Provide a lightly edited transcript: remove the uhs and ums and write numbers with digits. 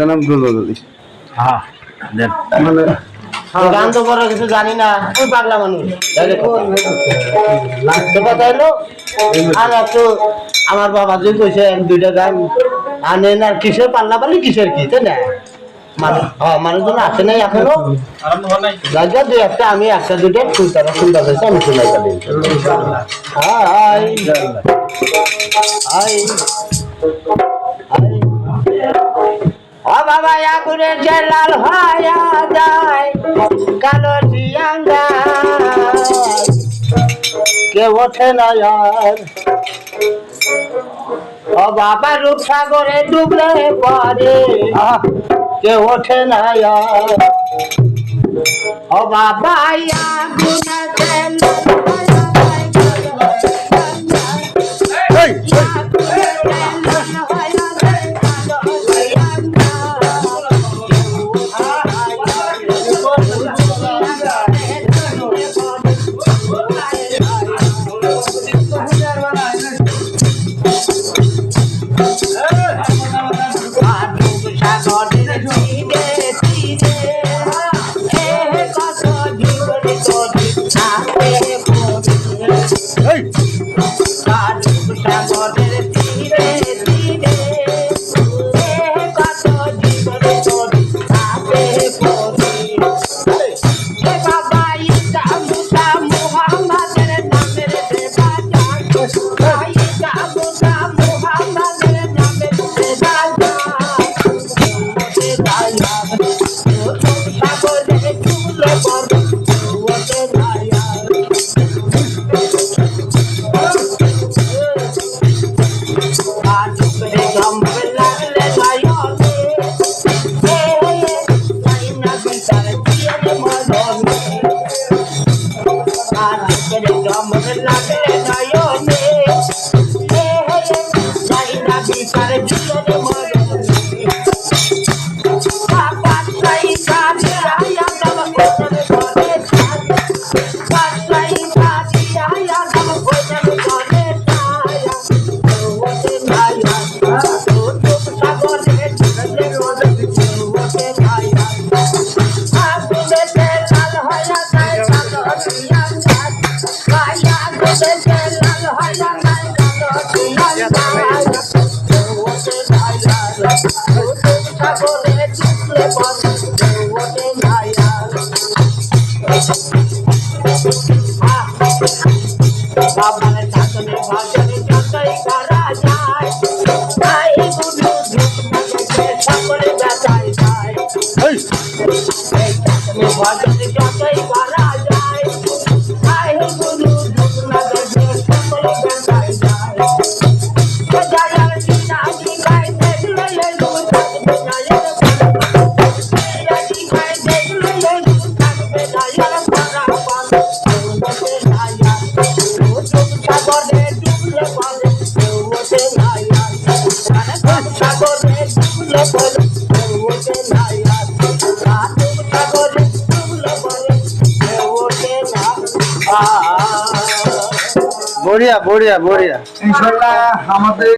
নাম দুলদুলি। হ্যাঁ দেন মানে গান তো বড় কিছু জানি না, ওই পাগলা মানুষ তাইলো। আর একটু আমার বাবা যে কইছে এক দুইটা গান আনেন, আর কিসের পাল্লা পালি কিসের কি, তাই না? মানুষজন আসে নাই এখনো, যা দুই একটা আমি একটা দুইটা তারা শুনতে চাইছি, আমি শুনাই তাদের। হাই হাই ও বাবা আগুনের যে লাল হইয়া যায় কালো জিয়াঙ্গা কে ওঠে না আর। ও বাবা রূপসাগরে ডুবলে পরে কে ওঠে না আর। ও বাবা আগুনের যে লাল বড়িয়া বড়িয়া বড়িয়া। ইনশাআল্লাহ আমাদের